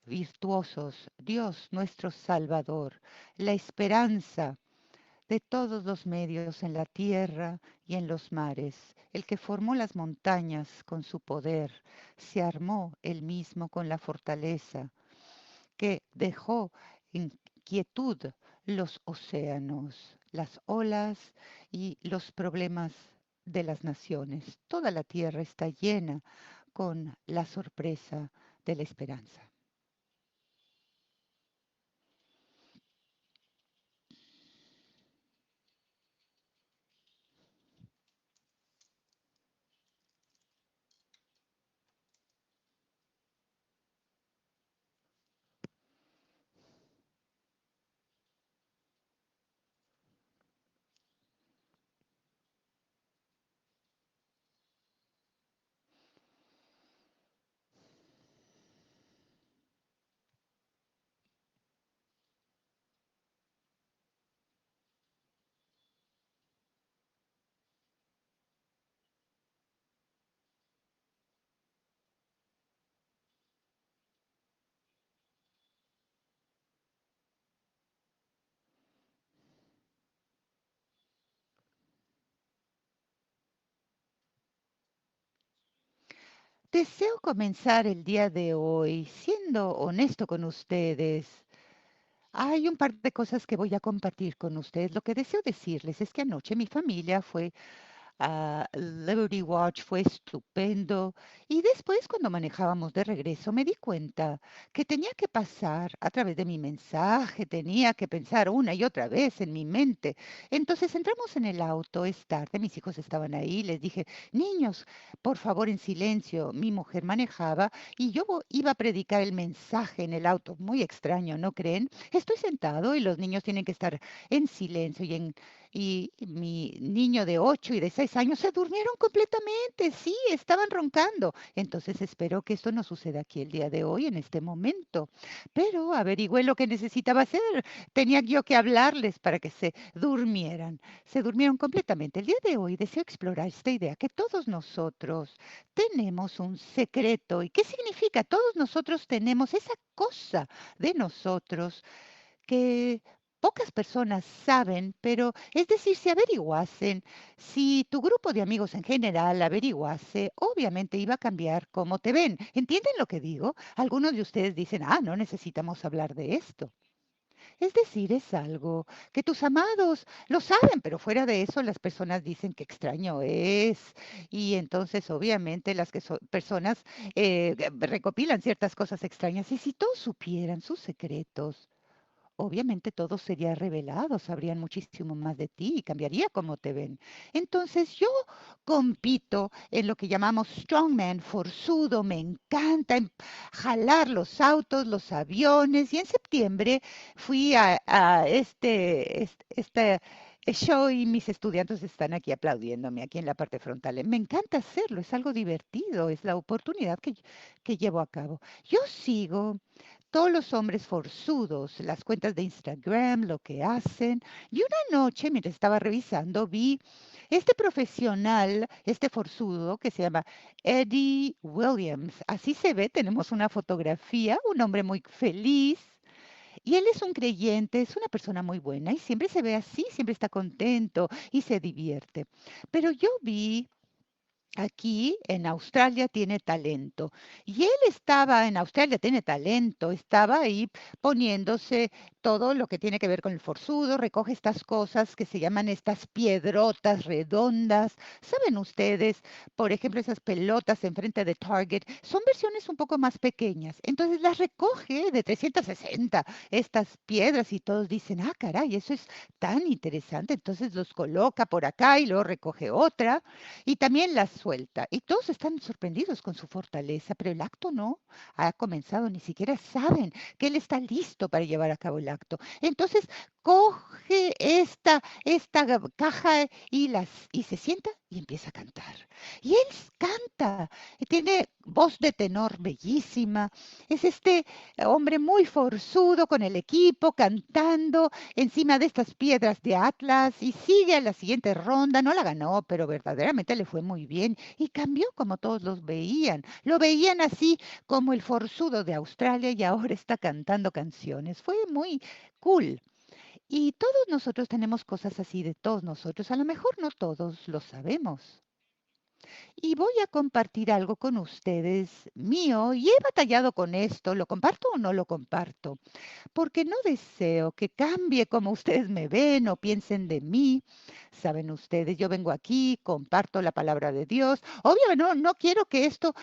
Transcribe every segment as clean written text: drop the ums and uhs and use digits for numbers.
virtuosos, Dios nuestro Salvador, la esperanza de todos los medios en la tierra y en los mares, el que formó las montañas con su poder, se armó él mismo con la fortaleza, que dejó en quietud los océanos, las olas y los problemas de las naciones. Toda la tierra está llena con la sorpresa de la esperanza. Deseo comenzar el día de hoy siendo honesto con ustedes. Hay un par de cosas que voy a compartir con ustedes. Lo que deseo decirles es que anoche mi familia fue Liberty Watch, fue estupendo. Y después, cuando manejábamos de regreso, me di cuenta que tenía que pasar a través de mi mensaje, tenía que pensar una y otra vez en mi mente. Entonces entramos en el auto, es tarde, mis hijos estaban ahí, les dije, niños, por favor, en silencio. Mi mujer manejaba y yo iba a predicar el mensaje en el auto. Muy extraño, ¿no creen? Estoy sentado y los niños tienen que estar en silencio y mi niño de 8 y de 6 años se durmieron completamente, sí, estaban roncando. Entonces espero que esto no suceda aquí el día de hoy, en este momento. Pero averigüé lo que necesitaba hacer. Tenía yo que hablarles para que se durmieran. Se durmieron completamente. El día de hoy deseo explorar esta idea que todos nosotros tenemos un secreto. ¿Y qué significa? Todos nosotros tenemos esa cosa de nosotros que pocas personas saben, pero es decir, si averiguasen, si tu grupo de amigos en general averiguase, obviamente iba a cambiar cómo te ven. ¿Entienden lo que digo? Algunos de ustedes dicen, no necesitamos hablar de esto. Es decir, es algo que tus amados lo saben, pero fuera de eso las personas dicen que extraño es. Y entonces obviamente las que son personas recopilan ciertas cosas extrañas. Y si todos supieran sus secretos, obviamente todo sería revelado, sabrían muchísimo más de ti y cambiaría cómo te ven. Entonces yo compito en lo que llamamos strongman, forzudo, me encanta jalar los autos, los aviones y en septiembre fui a este show y mis estudiantes están aquí aplaudiéndome, aquí en la parte frontal. Me encanta hacerlo, es algo divertido, es la oportunidad que llevo a cabo. Yo sigo todos los hombres forzudos, las cuentas de Instagram, lo que hacen. Y una noche, mientras estaba revisando, vi este profesional, este forzudo que se llama Eddie Williams. Así se ve, tenemos una fotografía, un hombre muy feliz. Y él es un creyente, es una persona muy buena y siempre se ve así, siempre está contento y se divierte. Pero yo vi aquí en Australia tiene talento. Y él estaba en Australia tiene talento, estaba ahí poniéndose todo lo que tiene que ver con el forzudo, recoge estas cosas que se llaman estas piedrotas redondas. ¿Saben ustedes? Por ejemplo, esas pelotas enfrente de Target son versiones un poco más pequeñas. Entonces las recoge de 360 estas piedras y todos dicen, caray, eso es tan interesante. Entonces los coloca por acá y luego recoge otra y también la suelta. Y todos están sorprendidos con su fortaleza, pero el acto no ha comenzado, ni siquiera saben que él está listo para llevar a cabo el acto. Entonces coge esta caja y se sienta y empieza a cantar. Y él canta, tiene voz de tenor bellísima, es este hombre muy forzudo con el equipo, cantando encima de estas piedras de Atlas y sigue a la siguiente ronda, no la ganó, pero verdaderamente le fue muy bien y cambió como todos los veían. Lo veían así como el forzudo de Australia y ahora está cantando canciones. Fue muy cool. Y todos nosotros tenemos cosas así de todos nosotros. A lo mejor no todos lo sabemos. Y voy a compartir algo con ustedes mío y he batallado con esto. ¿Lo comparto o no lo comparto? Porque no deseo que cambie como ustedes me ven o piensen de mí. Saben ustedes, yo vengo aquí, comparto la palabra de Dios. Obvio, no quiero que esto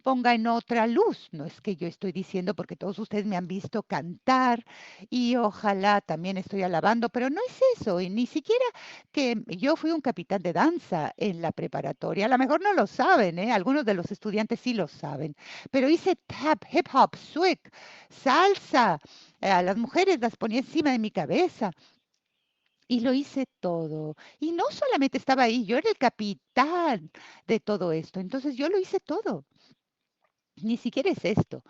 ponga en otra luz. No es que yo estoy diciendo, porque todos ustedes me han visto cantar y ojalá también estoy alabando, pero no es eso. Y ni siquiera que yo fui un capitán de danza en la preparatoria. A lo mejor no lo saben, ¿eh? Algunos de los estudiantes sí lo saben. Pero hice tap, hip hop, swing, salsa, a las mujeres las ponía encima de mi cabeza y lo hice todo. Y no solamente estaba ahí, yo era el capitán de todo esto, entonces yo lo hice todo. Ni siquiera es esto.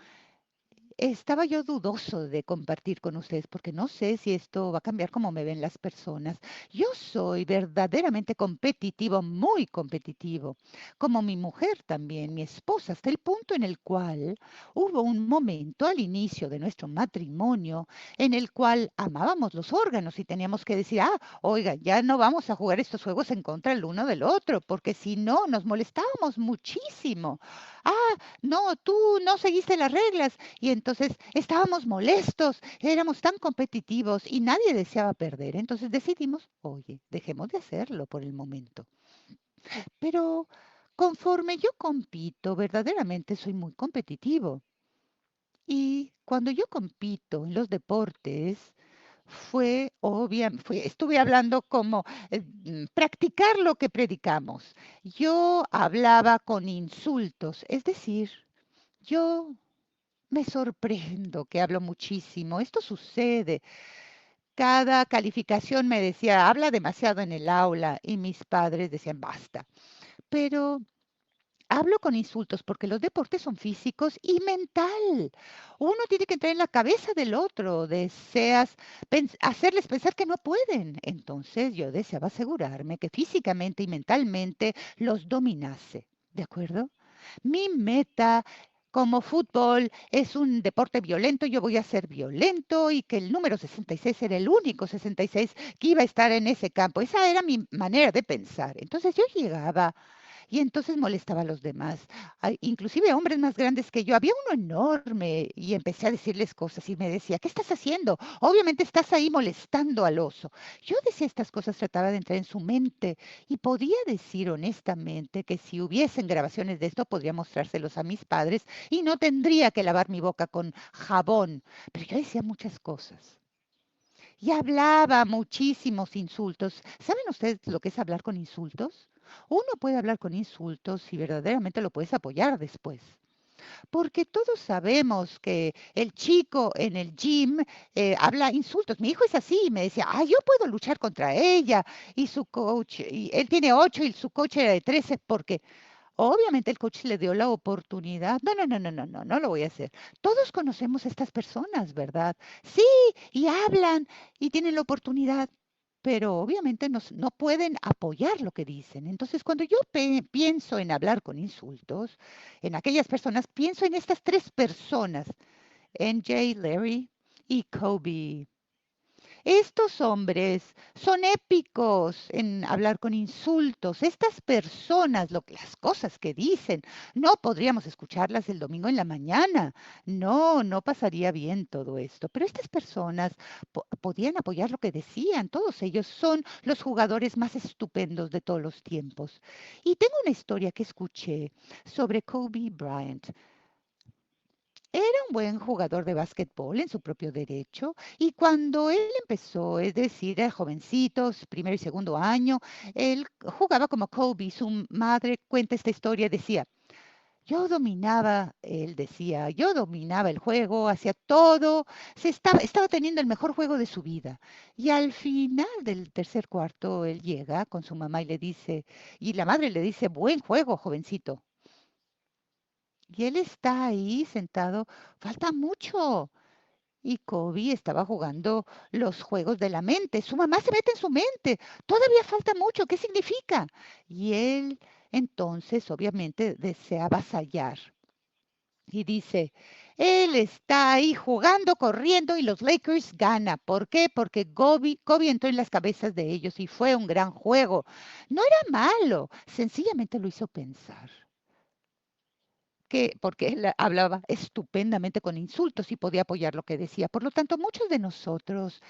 Estaba yo dudoso de compartir con ustedes porque no sé si esto va a cambiar cómo me ven las personas. Yo soy verdaderamente competitivo, muy competitivo, como mi mujer también, mi esposa, hasta el punto en el cual hubo un momento al inicio de nuestro matrimonio en el cual amábamos los órganos y teníamos que decir, oiga, ya no vamos a jugar estos juegos en contra el uno del otro, porque si no, nos molestábamos muchísimo. No, tú no seguiste las reglas y entonces estábamos molestos, éramos tan competitivos y nadie deseaba perder. Entonces decidimos, oye, dejemos de hacerlo por el momento. Pero conforme yo compito, verdaderamente soy muy competitivo. Y cuando yo compito en los deportes, estuve hablando como practicar lo que predicamos. Yo hablaba con insultos, es decir, yo me sorprendo que hablo muchísimo. Esto sucede. Cada calificación me decía, habla demasiado en el aula y mis padres decían, basta. Pero hablo con insultos porque los deportes son físicos y mental. Uno tiene que entrar en la cabeza del otro, deseas hacerles pensar que no pueden. Entonces yo deseaba asegurarme que físicamente y mentalmente los dominase. ¿De acuerdo? Mi meta como fútbol es un deporte violento, yo voy a ser violento y que el número 66 era el único 66 que iba a estar en ese campo. Esa era mi manera de pensar. Entonces yo llegaba y entonces molestaba a los demás, inclusive a hombres más grandes que yo. Había uno enorme y empecé a decirles cosas y me decía, ¿qué estás haciendo? Obviamente estás ahí molestando al oso. Yo decía estas cosas, trataba de entrar en su mente y podía decir honestamente que si hubiesen grabaciones de esto, podría mostrárselos a mis padres y no tendría que lavar mi boca con jabón. Pero yo decía muchas cosas. Y hablaba muchísimos insultos. ¿Saben ustedes lo que es hablar con insultos? Uno puede hablar con insultos si verdaderamente lo puedes apoyar después. Porque todos sabemos que el chico en el gym habla insultos. Mi hijo es así, me decía, yo puedo luchar contra ella. Y su coach, y él tiene 8 y su coach era de 13 porque obviamente el coach le dio la oportunidad. No lo voy a hacer. Todos conocemos a estas personas, ¿verdad? Sí, y hablan y tienen la oportunidad, pero obviamente no pueden apoyar lo que dicen. Entonces, cuando yo pienso en hablar con insultos, en aquellas personas, pienso en estas tres personas, NJ, Larry y Kobe. Estos hombres son épicos en hablar con insultos. Estas personas, las cosas que dicen, no podríamos escucharlas el domingo en la mañana. No pasaría bien todo esto. Pero estas personas podían apoyar lo que decían. Todos ellos son los jugadores más estupendos de todos los tiempos. Y tengo una historia que escuché sobre Kobe Bryant. Era un buen jugador de básquetbol en su propio derecho y cuando él empezó, es decir, era jovencitos, primer y segundo año, él jugaba como Kobe. Su madre cuenta esta historia, decía, Él decía, yo dominaba el juego, hacía todo, estaba teniendo el mejor juego de su vida. Y al final del tercer cuarto, él llega con su mamá y le dice, y la madre le dice, buen juego, jovencito. Y él está ahí sentado, falta mucho. Y Kobe estaba jugando los juegos de la mente. Su mamá se mete en su mente. Todavía falta mucho. ¿Qué significa? Y él entonces obviamente desea avasallar. Y dice, él está ahí jugando, corriendo y los Lakers gana. ¿Por qué? Porque Kobe entró en las cabezas de ellos y fue un gran juego. No era malo, sencillamente lo hizo pensar porque él hablaba estupendamente con insultos y podía apoyar lo que decía. Por lo tanto, muchos de nosotros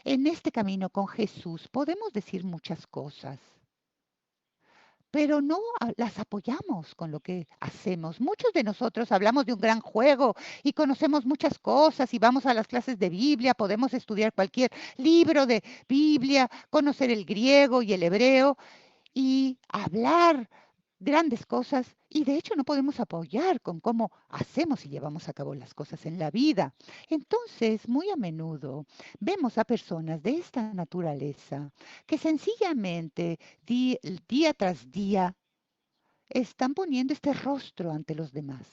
en este camino con Jesús podemos decir muchas cosas, pero no las apoyamos con lo que hacemos. Muchos de nosotros hablamos de un gran juego y conocemos muchas cosas y vamos a las clases de Biblia, podemos estudiar cualquier libro de Biblia, conocer el griego y el hebreo y hablar grandes cosas y de hecho no podemos apoyar con cómo hacemos y llevamos a cabo las cosas en la vida. Entonces, muy a menudo vemos a personas de esta naturaleza que sencillamente día tras día están poniendo este rostro ante los demás,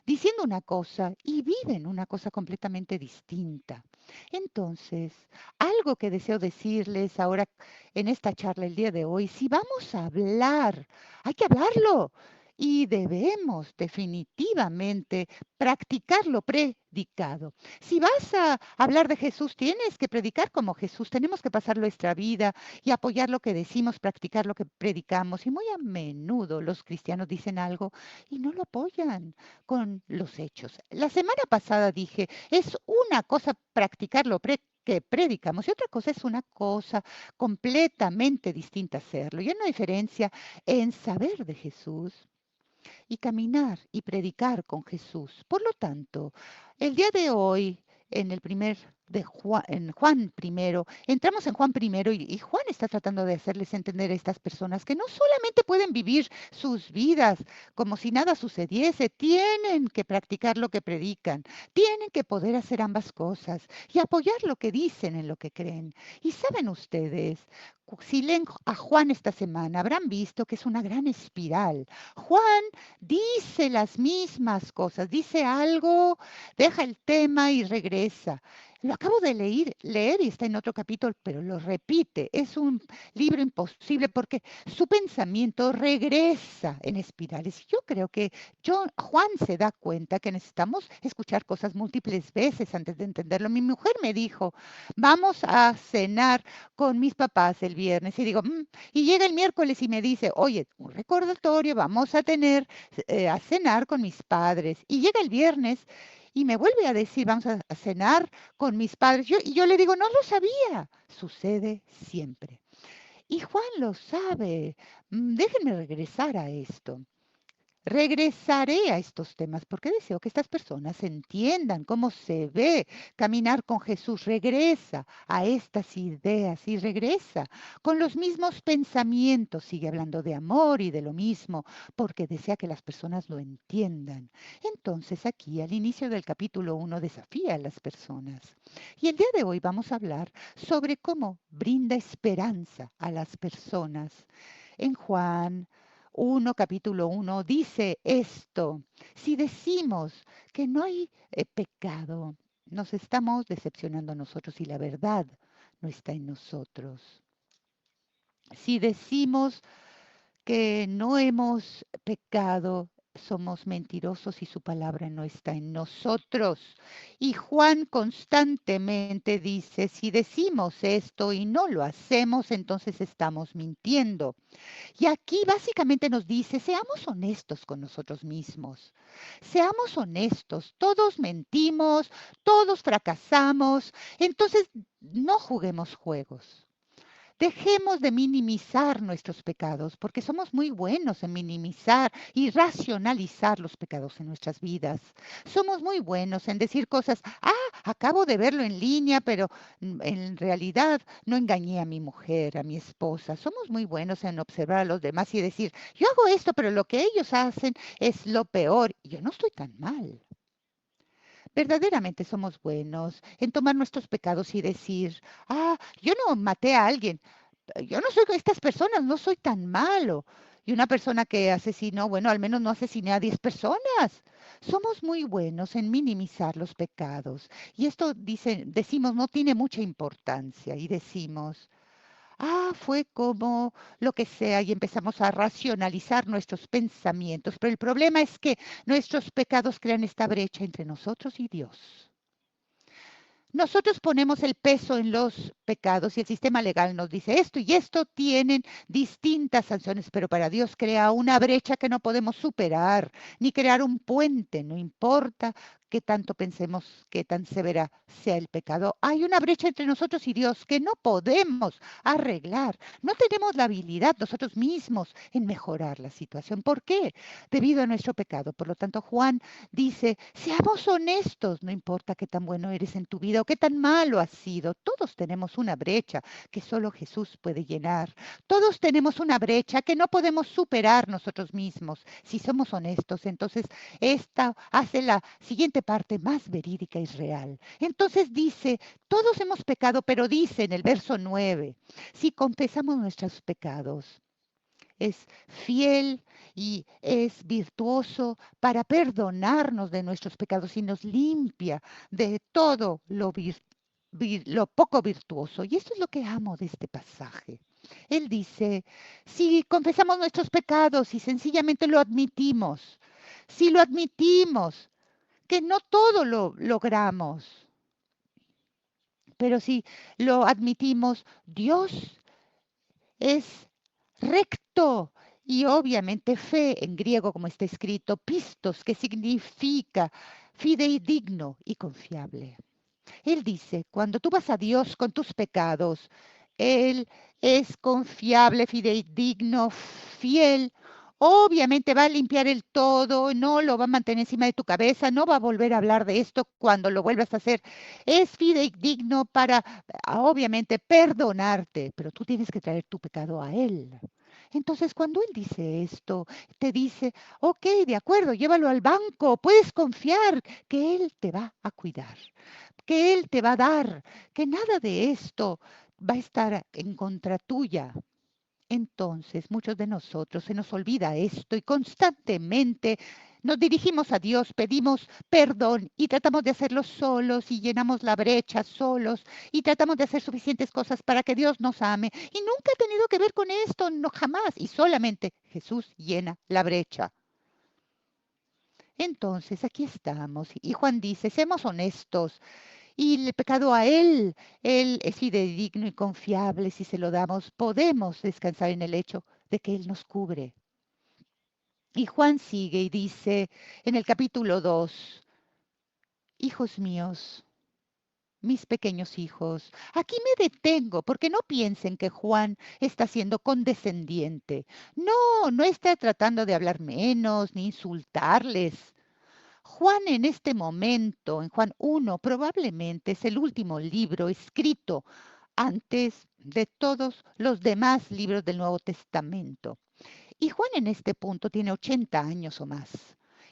diciendo una cosa y viven una cosa completamente distinta. Entonces, algo que deseo decirles ahora en esta charla el día de hoy, si vamos a hablar, hay que hablarlo y debemos definitivamente practicar lo predicado. Si vas a hablar de Jesús, tienes que predicar como Jesús, tenemos que pasar nuestra vida y apoyar lo que decimos, practicar lo que predicamos. Y muy a menudo los cristianos dicen algo y no lo apoyan con los hechos. La semana pasada dije, es una cosa practicar que predicamos y otra cosa es una cosa completamente distinta hacerlo. Y hay una diferencia en saber de Jesús y caminar y predicar con Jesús. Por lo tanto, el día de hoy, en el primer de Juan, en Juan primero, entramos en Juan primero y Juan está tratando de hacerles entender a estas personas que no solamente pueden vivir sus vidas como si nada sucediese, tienen que practicar lo que predican, tienen que poder hacer ambas cosas y apoyar lo que dicen en lo que creen. Y saben ustedes, si leen a Juan esta semana, habrán visto que es una gran espiral. Juan dice las mismas cosas, dice algo, deja el tema y regresa. Lo acabo de leer y está en otro capítulo, pero lo repite. Es un libro imposible porque su pensamiento regresa en espirales. Yo creo que Juan se da cuenta que necesitamos escuchar cosas múltiples veces antes de entenderlo. Mi mujer me dijo, vamos a cenar con mis papás el viernes. Y digo, y llega el miércoles y me dice, oye, un recordatorio, vamos a tener a cenar con mis padres. Y llega el viernes y me vuelve a decir, vamos a cenar con mis padres. Y yo le digo, no lo sabía. Sucede siempre. Y Juan lo sabe. Déjenme regresar a esto. Regresaré a estos temas porque deseo que estas personas entiendan cómo se ve caminar con Jesús. Regresa a estas ideas y regresa con los mismos pensamientos. Sigue hablando de amor y de lo mismo porque desea que las personas lo entiendan. Entonces aquí al inicio del capítulo 1 desafía a las personas. Y el día de hoy vamos a hablar sobre cómo brinda esperanza a las personas. En Juan 1, capítulo 1, dice esto, si decimos que no hay pecado, nos estamos decepcionando a nosotros y la verdad no está en nosotros. Si decimos que no hemos pecado, somos mentirosos y su palabra no está en nosotros. Y Juan constantemente dice, si decimos esto y no lo hacemos, entonces estamos mintiendo. Y aquí básicamente nos dice, seamos honestos con nosotros mismos. Seamos honestos, todos mentimos, todos fracasamos, entonces no juguemos juegos. Dejemos de minimizar nuestros pecados, porque somos muy buenos en minimizar y racionalizar los pecados en nuestras vidas. Somos muy buenos en decir cosas, acabo de verlo en línea, pero en realidad no engañé a mi mujer, a mi esposa. Somos muy buenos en observar a los demás y decir, yo hago esto, pero lo que ellos hacen es lo peor. Yo no estoy tan mal. Verdaderamente somos buenos en tomar nuestros pecados y decir, yo no maté a alguien, yo no soy como estas personas, no soy tan malo. Y una persona que asesinó, bueno, al menos no asesiné a 10 personas. Somos muy buenos en minimizar los pecados. Y esto decimos, no tiene mucha importancia. Y decimos, fue como lo que sea. Y empezamos a racionalizar nuestros pensamientos. Pero el problema es que nuestros pecados crean esta brecha entre nosotros y Dios. Nosotros ponemos el peso en los pecados y el sistema legal nos dice esto y esto tienen distintas sanciones, pero para Dios crea una brecha que no podemos superar, ni crear un puente, no importa qué tanto pensemos que tan severa sea el pecado. Hay una brecha entre nosotros y Dios que no podemos arreglar. No tenemos la habilidad nosotros mismos en mejorar la situación. ¿Por qué? Debido a nuestro pecado. Por lo tanto, Juan dice, seamos honestos, no importa qué tan bueno eres en tu vida o qué tan malo has sido, todos tenemos una brecha que solo Jesús puede llenar. Todos tenemos una brecha que no podemos superar nosotros mismos. Si somos honestos, entonces esta hace la siguiente parte más verídica y real. Entonces dice, todos hemos pecado, pero dice en el verso 9, si confesamos nuestros pecados, es fiel y es virtuoso para perdonarnos de nuestros pecados y nos limpia de todo lo poco virtuoso. Y esto es lo que amo de este pasaje. Él dice, si confesamos nuestros pecados y sencillamente lo admitimos, si lo admitimos, que no todo lo logramos, pero si lo admitimos, Dios es recto y obviamente fe en griego, como está escrito, pistos, que significa fidedigno y confiable. Él dice, cuando tú vas a Dios con tus pecados, Él es confiable, fidedigno, fiel. Obviamente va a limpiar el todo, no lo va a mantener encima de tu cabeza, no va a volver a hablar de esto cuando lo vuelvas a hacer. Es fidedigno para, obviamente, perdonarte, pero tú tienes que traer tu pecado a Él. Entonces, cuando Él dice esto, te dice, ok, de acuerdo, llévalo al banco, puedes confiar que Él te va a cuidar, que Él te va a dar, que nada de esto va a estar en contra tuya. Entonces, muchos de nosotros se nos olvida esto y constantemente nos dirigimos a Dios, pedimos perdón y tratamos de hacerlo solos y llenamos la brecha solos y tratamos de hacer suficientes cosas para que Dios nos ame. Y nunca ha tenido que ver con esto, no jamás. Y solamente Jesús llena la brecha. Entonces, aquí estamos. Y Juan dice, seamos honestos, y el pecado a Él es fidedigno y confiable. Si se lo damos, podemos descansar en el hecho de que Él nos cubre. Y Juan sigue y dice en el capítulo 2, hijos míos, mis pequeños hijos, aquí me detengo porque no piensen que Juan está siendo condescendiente. No, no está tratando de hablar menos ni insultarles. Juan en este momento, en Juan 1, probablemente es el último libro escrito antes de todos los demás libros del Nuevo Testamento. Y Juan en este punto tiene 80 años o más.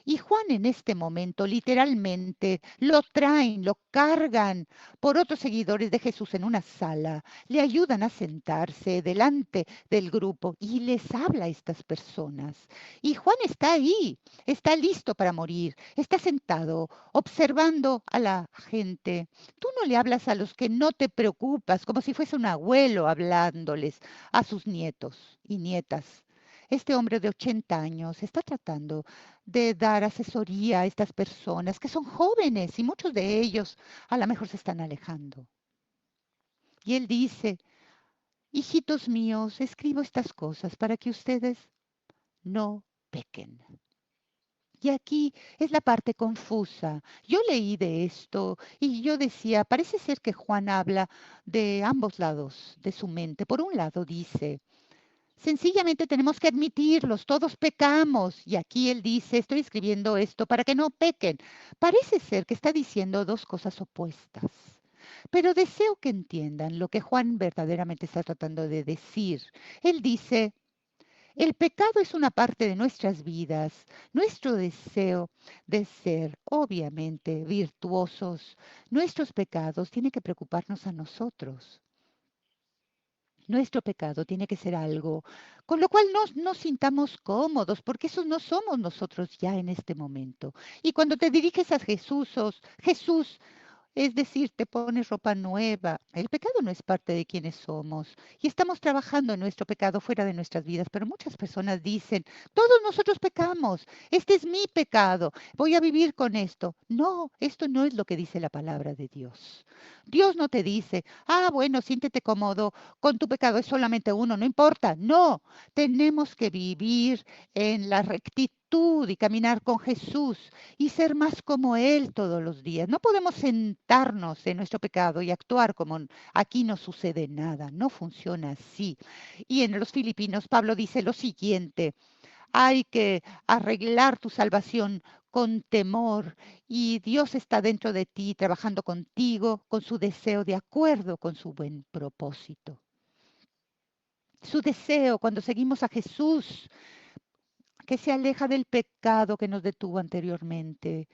Y Juan en este momento literalmente lo traen, lo cargan por otros seguidores de Jesús en una sala, le ayudan a sentarse delante del grupo y les habla a estas personas. Y Juan está ahí, está listo para morir, está sentado observando a la gente. Tú no le hablas a los que no te preocupas, como si fuese un abuelo hablándoles a sus nietos y nietas. Este hombre de 80 años está tratando de dar asesoría a estas personas que son jóvenes y muchos de ellos a lo mejor se están alejando. Y él dice, hijitos míos, escribo estas cosas para que ustedes no pequen. Y aquí es la parte confusa. Yo leí de esto y yo decía, parece ser que Juan habla de ambos lados de su mente. Por un lado dice, sencillamente tenemos que admitirlos, todos pecamos. Y aquí él dice, estoy escribiendo esto para que no pequen. Parece ser que está diciendo dos cosas opuestas. Pero deseo que entiendan lo que Juan verdaderamente está tratando de decir. Él dice, el pecado es una parte de nuestras vidas. Nuestro deseo de ser, obviamente, virtuosos, nuestros pecados tienen que preocuparnos a nosotros. Nuestro pecado tiene que ser algo con lo cual nos sintamos cómodos, porque esos no somos nosotros ya en este momento. Y cuando te diriges a Jesús, Jesús, es decir, te pones ropa nueva. El pecado no es parte de quienes somos y estamos trabajando en nuestro pecado fuera de nuestras vidas, pero muchas personas dicen, todos nosotros pecamos, este es mi pecado, voy a vivir con esto. No, esto no es lo que dice la palabra de Dios. Dios no te dice, bueno, siéntete cómodo con tu pecado, es solamente uno, no importa. No, tenemos que vivir en la rectitud y caminar con Jesús y ser más como Él todos los días. No podemos sentarnos en nuestro pecado y actuar como aquí no sucede nada. No funciona así. Y en los Filipinos, Pablo dice lo siguiente, hay que arreglar tu salvación con temor y Dios está dentro de ti trabajando contigo con su deseo de acuerdo con su buen propósito. Su deseo cuando seguimos a Jesús, que se aleja del pecado que nos detuvo anteriormente,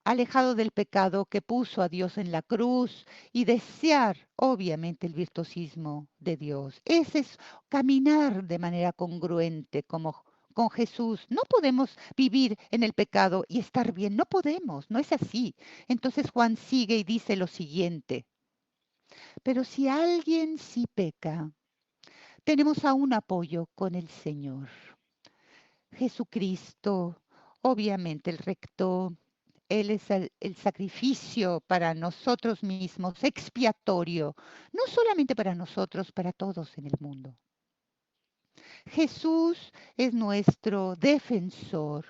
alejado del pecado que puso a Dios en la cruz y desear, obviamente, el virtuosismo de Dios. Ese es caminar de manera congruente como con Jesús. No podemos vivir en el pecado y estar bien, no podemos, no es así. Entonces Juan sigue y dice lo siguiente, pero si alguien sí peca, tenemos aún apoyo con el Señor. Jesucristo, obviamente el recto, Él es el sacrificio para nosotros mismos, expiatorio, no solamente para nosotros, para todos en el mundo. Jesús es nuestro defensor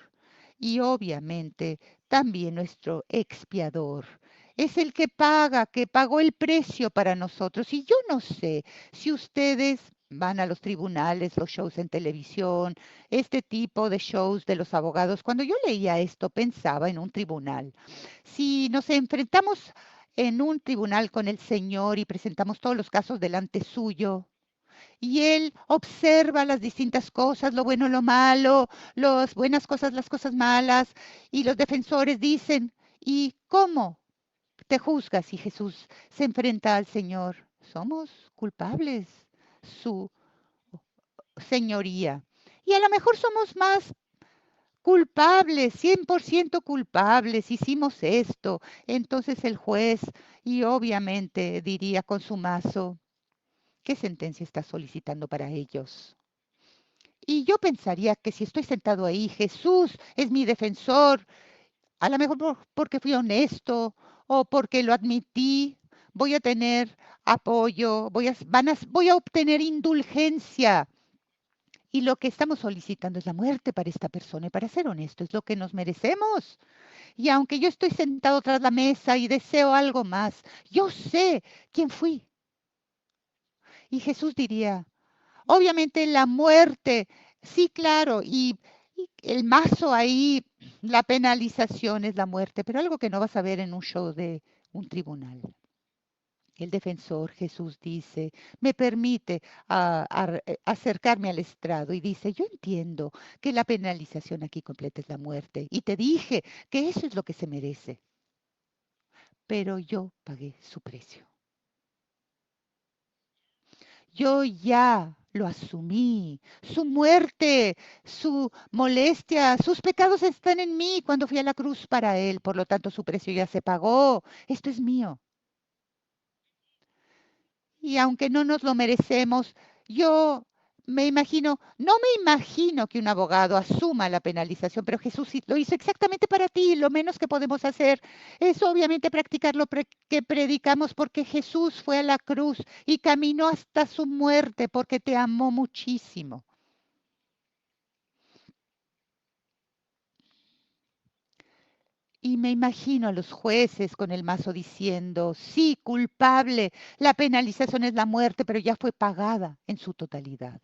y obviamente también nuestro expiador. Es el que pagó el precio para nosotros. Y yo no sé si ustedes van a los tribunales, los shows en televisión, este tipo de shows de los abogados. Cuando yo leía esto, pensaba en un tribunal. Si nos enfrentamos en un tribunal con el Señor y presentamos todos los casos delante suyo, y él observa las distintas cosas, lo bueno, lo malo, las buenas cosas, las cosas malas, y los defensores dicen, ¿y cómo te juzgas? Y Jesús se enfrenta al Señor. Somos culpables, su señoría. Y a lo mejor somos más culpables, 100% culpables, hicimos esto. Entonces el juez, y obviamente diría con su mazo, ¿qué sentencia está solicitando para ellos? Y yo pensaría que si estoy sentado ahí, Jesús es mi defensor, a lo mejor porque fui honesto o porque lo admití, voy a tener apoyo, voy a obtener indulgencia. Y lo que estamos solicitando es la muerte para esta persona. Y para ser honesto, es lo que nos merecemos. Y aunque yo estoy sentado tras la mesa y deseo algo más, yo sé quién fui. Y Jesús diría, obviamente la muerte, sí, claro, y el mazo ahí, la penalización es la muerte, pero algo que no vas a ver en un show de un tribunal. El defensor Jesús dice, me permite acercarme al estrado y dice, yo entiendo que la penalización aquí completa es la muerte y te dije que eso es lo que se merece, pero yo pagué su precio. Yo ya lo asumí. Su muerte, su molestia, sus pecados están en mí cuando fui a la cruz para Él. Por lo tanto, su precio ya se pagó. Esto es mío. Y aunque no nos lo merecemos, yo no me imagino que un abogado asuma la penalización, pero Jesús sí lo hizo exactamente para ti. Lo menos que podemos hacer es obviamente practicar que predicamos porque Jesús fue a la cruz y caminó hasta su muerte porque te amó muchísimo. Y me imagino a los jueces con el mazo diciendo, sí, culpable, la penalización es la muerte, pero ya fue pagada en su totalidad.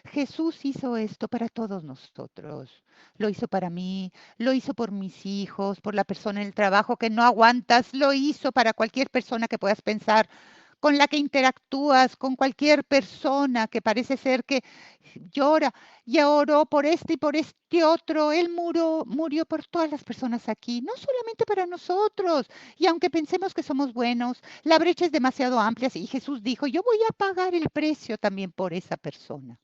Jesús hizo esto para todos nosotros. Lo hizo para mí, lo hizo por mis hijos, por la persona en el trabajo que no aguantas, lo hizo para cualquier persona que puedas pensar, con la que interactúas, con cualquier persona que parece ser que llora y oró por este y por este otro. Él murió por todas las personas aquí, no solamente para nosotros. Y aunque pensemos que somos buenos, la brecha es demasiado amplia y Jesús dijo, yo voy a pagar el precio también por esa persona.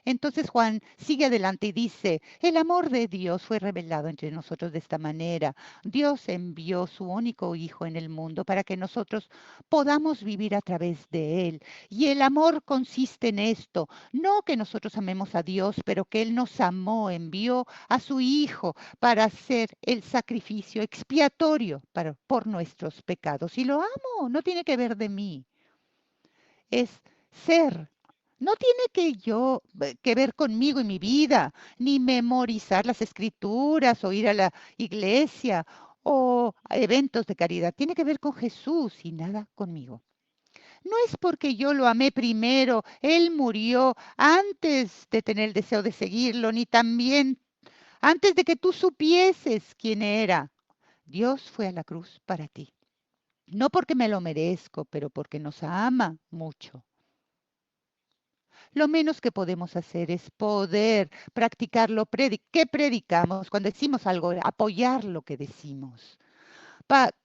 Entonces Juan sigue adelante y dice, el amor de Dios fue revelado entre nosotros de esta manera. Dios envió su único Hijo en el mundo para que nosotros podamos vivir a través de Él. Y el amor consiste en esto, no que nosotros amemos a Dios, pero que Él nos amó, envió a su Hijo para hacer el sacrificio expiatorio por nuestros pecados. Y lo amo, no tiene que ver de mí, es ser. No tiene que ver conmigo y mi vida, ni memorizar las escrituras o ir a la iglesia o a eventos de caridad. Tiene que ver con Jesús y nada conmigo. No es porque yo lo amé primero, Él murió antes de tener el deseo de seguirlo, ni también antes de que tú supieses quién era. Dios fue a la cruz para ti. No porque me lo merezco, pero porque nos ama mucho. Lo menos que podemos hacer es poder practicar que predicamos, cuando decimos algo, apoyar lo que decimos.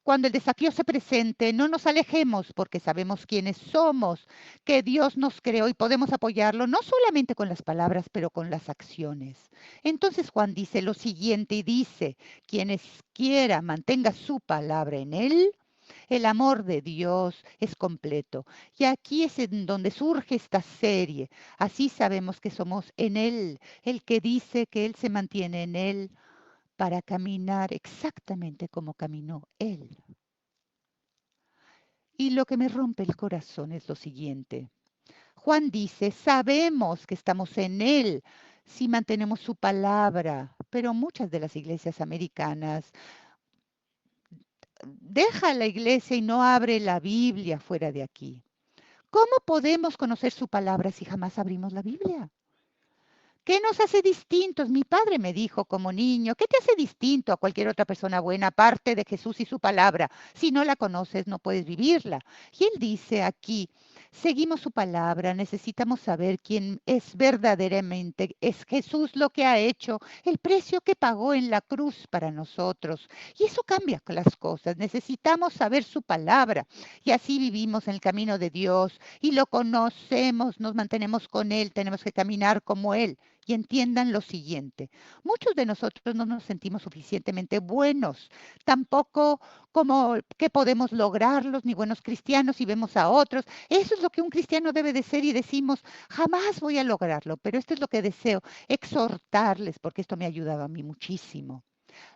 Cuando el desafío se presente, no nos alejemos porque sabemos quiénes somos, que Dios nos creó y podemos apoyarlo no solamente con las palabras, pero con las acciones. Entonces Juan dice lo siguiente y dice, quienes quiera mantenga su palabra en él, el amor de Dios es completo. Y aquí es en donde surge esta serie. Así sabemos que somos en Él, el que dice que Él se mantiene en Él para caminar exactamente como caminó Él. Y lo que me rompe el corazón es lo siguiente. Juan dice, sabemos que estamos en Él si mantenemos su palabra, pero muchas de las iglesias americanas deja la iglesia y no abre la Biblia fuera de aquí. ¿Cómo podemos conocer su palabra si jamás abrimos la Biblia? ¿Qué nos hace distintos? Mi padre me dijo como niño, ¿qué te hace distinto a cualquier otra persona buena aparte de Jesús y su palabra? Si no la conoces, no puedes vivirla. Y él dice aquí, seguimos su palabra, necesitamos saber quién es verdaderamente, es Jesús lo que ha hecho, el precio que pagó en la cruz para nosotros. Y eso cambia las cosas. Necesitamos saber su palabra y así vivimos en el camino de Dios y lo conocemos, nos mantenemos con Él, tenemos que caminar como Él. Y entiendan lo siguiente, muchos de nosotros no nos sentimos suficientemente buenos, tampoco como que podemos lograrlos, ni buenos cristianos, y vemos a otros. Eso es lo que un cristiano debe de ser y decimos, jamás voy a lograrlo, pero esto es lo que deseo, exhortarles, porque esto me ha ayudado a mí muchísimo.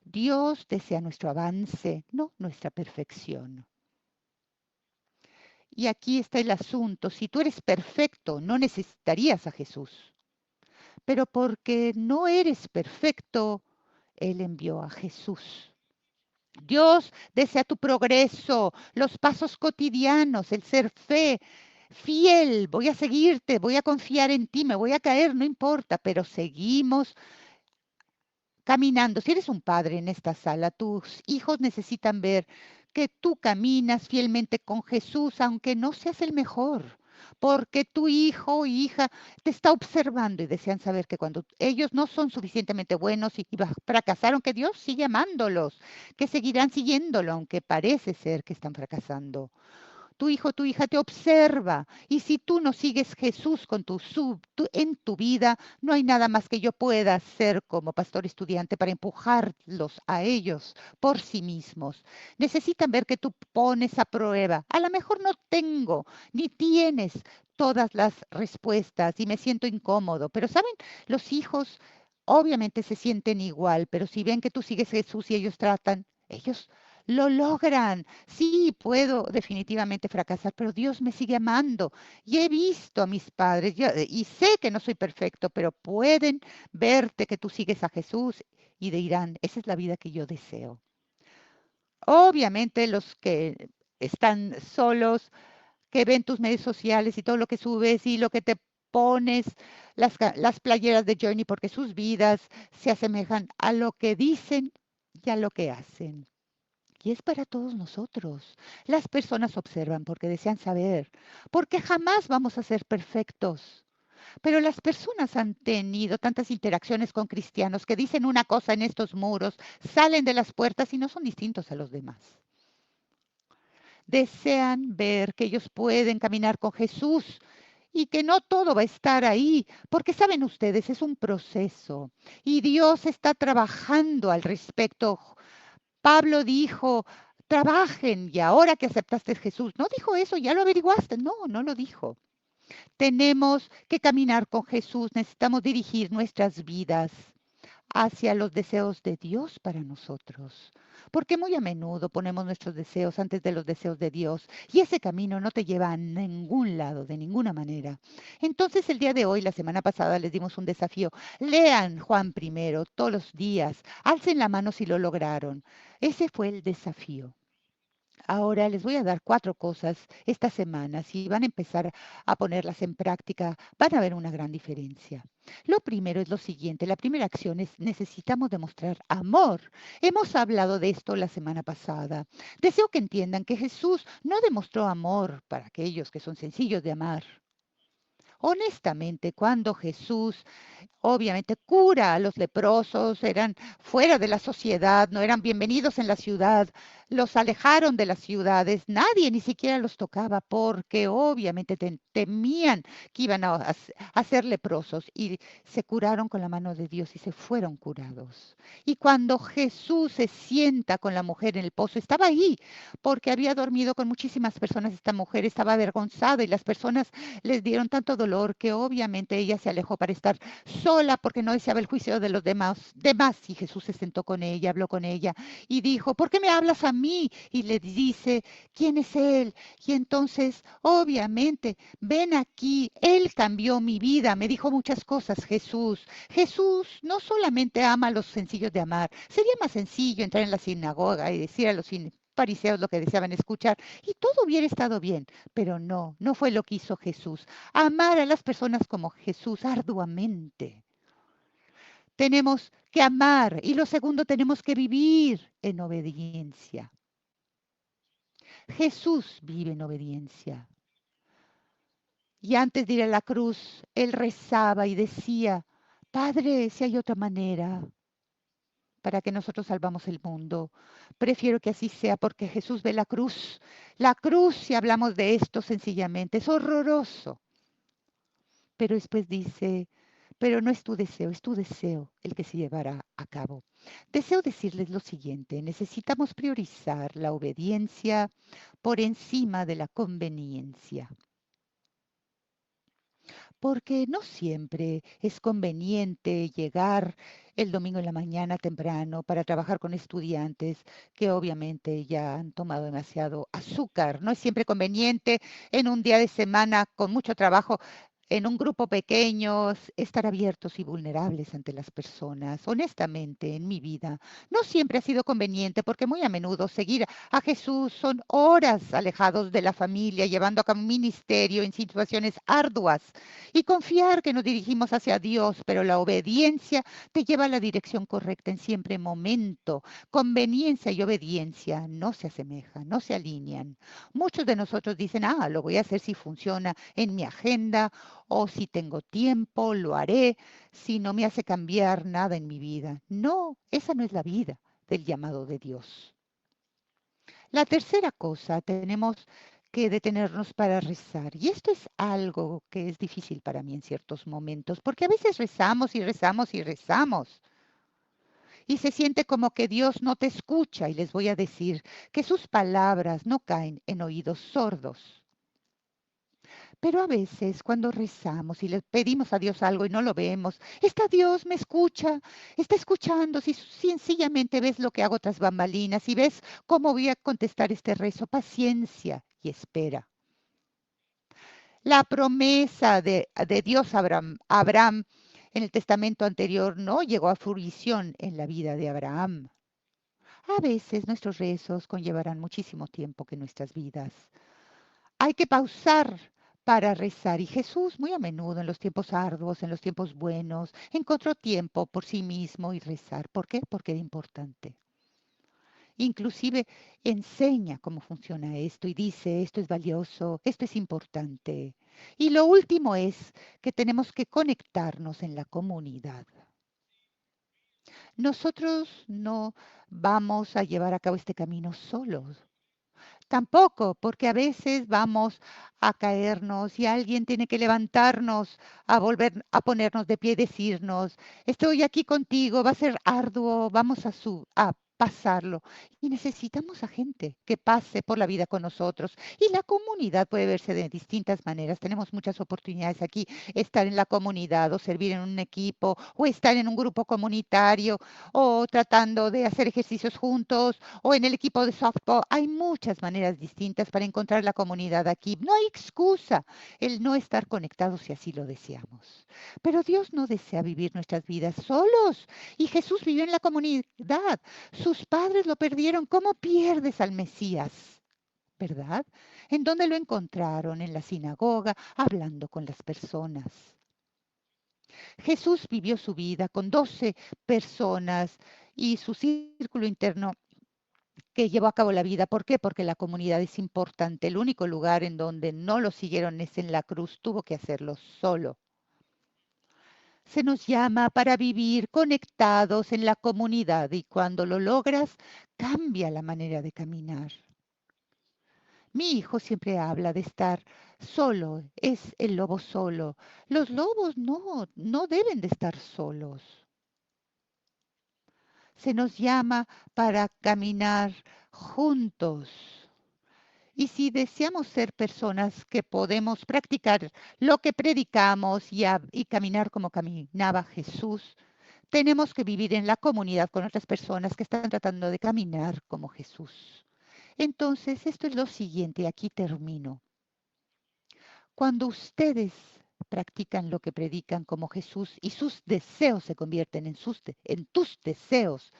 Dios desea nuestro avance, no nuestra perfección. Y aquí está el asunto, si tú eres perfecto, no necesitarías a Jesús, pero porque no eres perfecto, Él envió a Jesús. Dios desea tu progreso, los pasos cotidianos, el ser fiel. Voy a seguirte, voy a confiar en ti, me voy a caer, no importa, pero seguimos caminando. Si eres un padre en esta sala, tus hijos necesitan ver que tú caminas fielmente con Jesús, aunque no seas el mejor, porque tu hijo o hija te está observando y desean saber que cuando ellos no son suficientemente buenos y fracasaron, que Dios sigue amándolos, que seguirán siguiéndolo, aunque parece ser que están fracasando. Tu hijo, tu hija te observa. Y si tú no sigues Jesús en tu vida, no hay nada más que yo pueda hacer como pastor estudiante para empujarlos a ellos por sí mismos. Necesitan ver que tú pones a prueba. A lo mejor no tengo ni tienes todas las respuestas y me siento incómodo, pero saben, los hijos obviamente se sienten igual, pero si ven que tú sigues Jesús y ellos tratan, ellos lo logran. Sí, puedo definitivamente fracasar, pero Dios me sigue amando. Y he visto a mis padres y sé que no soy perfecto, pero pueden verte que tú sigues a Jesús y dirán, esa es la vida que yo deseo. Obviamente los que están solos, que ven tus medios sociales y todo lo que subes y lo que te pones, las playeras de Journey, porque sus vidas se asemejan a lo que dicen y a lo que hacen. Y es para todos nosotros. Las personas observan porque desean saber, porque jamás vamos a ser perfectos. Pero las personas han tenido tantas interacciones con cristianos que dicen una cosa en estos muros, salen de las puertas y no son distintos a los demás. Desean ver que ellos pueden caminar con Jesús y que no todo va a estar ahí, porque saben ustedes, es un proceso y Dios está trabajando al respecto. Pablo dijo, trabajen y ahora que aceptaste a Jesús, no dijo eso, ya lo averiguaste, no, no lo dijo. Tenemos que caminar con Jesús, necesitamos dirigir nuestras vidas hacia los deseos de Dios para nosotros. Porque muy a menudo ponemos nuestros deseos antes de los deseos de Dios y ese camino no te lleva a ningún lado, de ninguna manera. Entonces el día de hoy, la semana pasada, les dimos un desafío. Lean Juan primero todos los días. Alcen la mano si lo lograron. Ese fue el desafío. Ahora les voy a dar 4 cosas esta semana. Si van a empezar a ponerlas en práctica, van a ver una gran diferencia. Lo primero es lo siguiente. La primera acción es necesitamos demostrar amor. Hemos hablado de esto la semana pasada. Deseo que entiendan que Jesús no demostró amor para aquellos que son sencillos de amar. Honestamente, cuando Jesús obviamente cura a los leprosos, eran fuera de la sociedad, no eran bienvenidos en la ciudad, los alejaron de las ciudades, nadie ni siquiera los tocaba porque obviamente temían que iban a ser leprosos y se curaron con la mano de Dios y se fueron curados. Y cuando Jesús se sienta con la mujer en el pozo, estaba ahí porque había dormido con muchísimas personas, esta mujer estaba avergonzada y las personas les dieron tanto dolor que obviamente ella se alejó para estar sola porque no deseaba el juicio de los demás. Y Jesús se sentó con ella, habló con ella y dijo, ¿por qué me hablas a mí? Y le dice, ¿quién es él? Y entonces, obviamente, ven aquí, él cambió mi vida, me dijo muchas cosas, Jesús. Jesús no solamente ama a los sencillos de amar, sería más sencillo entrar en la sinagoga y decir a los fariseos lo que deseaban escuchar y todo hubiera estado bien, pero no, no fue lo que hizo Jesús. Amar a las personas como Jesús arduamente. Tenemos que amar y lo segundo, tenemos que vivir en obediencia. Jesús vive en obediencia. Y antes de ir a la cruz, él rezaba y decía, Padre, si hay otra manera para que nosotros salvamos el mundo, prefiero que así sea porque Jesús ve la cruz. La cruz, si hablamos de esto sencillamente, es horroroso. Pero después dice, pero no es tu deseo el que se llevará a cabo. Deseo decirles lo siguiente, necesitamos priorizar la obediencia por encima de la conveniencia, porque no siempre es conveniente llegar el domingo en la mañana temprano para trabajar con estudiantes que obviamente ya han tomado demasiado azúcar. No es siempre conveniente en un día de semana con mucho trabajo en un grupo pequeño, estar abiertos y vulnerables ante las personas. Honestamente, en mi vida, no siempre ha sido conveniente porque muy a menudo seguir a Jesús son horas alejados de la familia, llevando a cabo un ministerio en situaciones arduas y confiar que nos dirigimos hacia Dios, pero la obediencia te lleva a la dirección correcta en siempre momento. Conveniencia y obediencia no se asemejan, no se alinean. Muchos de nosotros dicen, lo voy a hacer si funciona en mi agenda o si tengo tiempo, lo haré, si no me hace cambiar nada en mi vida. No, esa no es la vida del llamado de Dios. La tercera cosa, tenemos que detenernos para rezar. Y esto es algo que es difícil para mí en ciertos momentos, porque a veces rezamos y rezamos y rezamos. Y se siente como que Dios no te escucha. Y les voy a decir que sus palabras no caen en oídos sordos. Pero a veces cuando rezamos y le pedimos a Dios algo y no lo vemos, está Dios, me escucha, está escuchando, si sencillamente ves lo que hago tras bambalinas y ves cómo voy a contestar este rezo, paciencia y espera. La promesa de Dios a Abraham en el testamento anterior no llegó a fruición en la vida de Abraham. A veces nuestros rezos conllevarán muchísimo tiempo que nuestras vidas. Hay que pausar para rezar y Jesús muy a menudo en los tiempos arduos, en los tiempos buenos, encontró tiempo por sí mismo y rezar. ¿Por qué? Porque era importante. Inclusive enseña cómo funciona esto y dice, esto es valioso, esto es importante. Y lo último es que tenemos que conectarnos en la comunidad. Nosotros no vamos a llevar a cabo este camino solos. Tampoco, porque a veces vamos a caernos y alguien tiene que levantarnos, a volver a ponernos de pie y decirnos, estoy aquí contigo, va a ser arduo, vamos a pasarlo. Y necesitamos a gente que pase por la vida con nosotros. Y la comunidad puede verse de distintas maneras. Tenemos muchas oportunidades aquí, estar en la comunidad o servir en un equipo o estar en un grupo comunitario o tratando de hacer ejercicios juntos o en el equipo de softball. Hay muchas maneras distintas para encontrar la comunidad aquí. No hay excusa el no estar conectados si así lo deseamos. Pero Dios no desea vivir nuestras vidas solos. Y Jesús vivió en la comunidad. Sus padres lo perdieron. ¿Cómo pierdes al Mesías? ¿Verdad? ¿En dónde lo encontraron? En la sinagoga, hablando con las personas. Jesús vivió su vida con 12 personas y su círculo interno que llevó a cabo la vida. ¿Por qué? Porque la comunidad es importante. El único lugar en donde no lo siguieron es en la cruz. Tuvo que hacerlo solo. Se nos llama para vivir conectados en la comunidad y cuando lo logras, cambia la manera de caminar. Mi hijo siempre habla de estar solo, es el lobo solo. Los lobos no deben de estar solos. Se nos llama para caminar juntos. Y si deseamos ser personas que podemos practicar lo que predicamos y caminar como caminaba Jesús, tenemos que vivir en la comunidad con otras personas que están tratando de caminar como Jesús. Entonces, esto es lo siguiente, aquí termino. Cuando ustedes practican lo que predican como Jesús y sus deseos se convierten en tus deseos,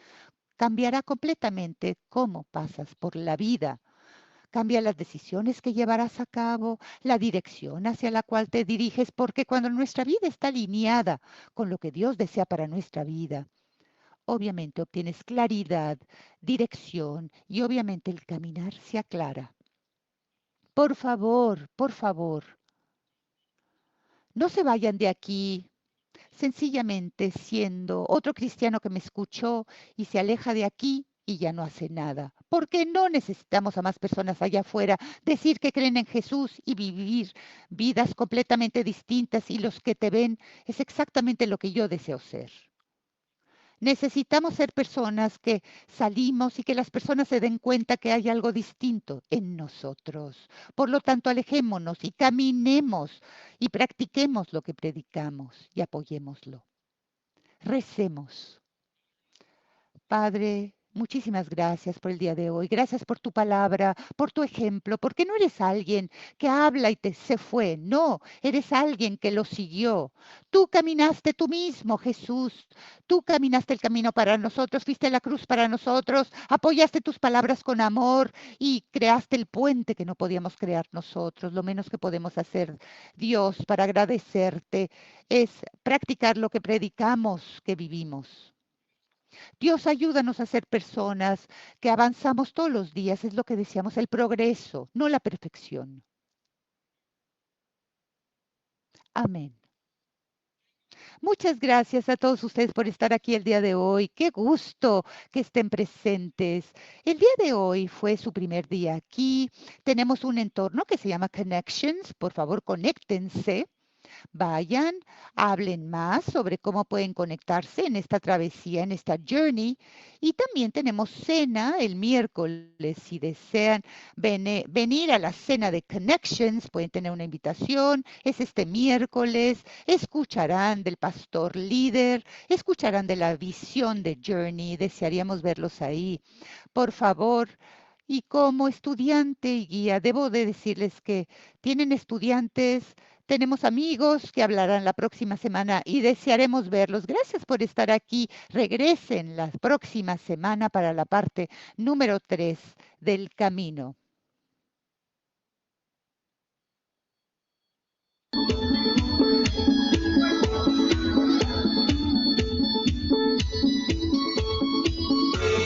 cambiará completamente cómo pasas por la vida. Cambia las decisiones que llevarás a cabo, la dirección hacia la cual te diriges, porque cuando nuestra vida está alineada con lo que Dios desea para nuestra vida, obviamente obtienes claridad, dirección y obviamente el caminar se aclara. Por favor, no se vayan de aquí sencillamente siendo otro cristiano que me escuchó y se aleja de aquí y ya no hace nada. Porque no necesitamos a más personas allá afuera decir que creen en Jesús y vivir vidas completamente distintas y los que te ven es exactamente lo que yo deseo ser. Necesitamos ser personas que salimos y que las personas se den cuenta que hay algo distinto en nosotros. Por lo tanto, alejémonos y caminemos y practiquemos lo que predicamos y apoyémoslo. Recemos. Padre, muchísimas gracias por el día de hoy. Gracias por tu palabra, por tu ejemplo, porque no eres alguien que habla y se fue. No, eres alguien que lo siguió. Tú caminaste tú mismo, Jesús. Tú caminaste el camino para nosotros, fuiste la cruz para nosotros, apoyaste tus palabras con amor y creaste el puente que no podíamos crear nosotros. Lo menos que podemos hacer, Dios, para agradecerte es practicar lo que predicamos, que vivimos. Dios, ayúdanos a ser personas que avanzamos todos los días, es lo que decíamos, el progreso, no la perfección. Amén. Muchas gracias a todos ustedes por estar aquí el día de hoy. Qué gusto que estén presentes. El día de hoy fue su primer día aquí. Tenemos un entorno que se llama Connections. Por favor, conéctense. Vayan, hablen más sobre cómo pueden conectarse en esta travesía, en esta journey. Y también tenemos cena el miércoles. Si desean venir a la cena de Connections, pueden tener una invitación. Es este miércoles. Escucharán del pastor líder, escucharán de la visión de Journey. Desearíamos verlos ahí. Por favor. Y como estudiante y guía, debo de decirles que tienen estudiantes tenemos amigos que hablarán la próxima semana y desearemos verlos. Gracias por estar aquí. Regresen la próxima semana para la parte número 3 del camino.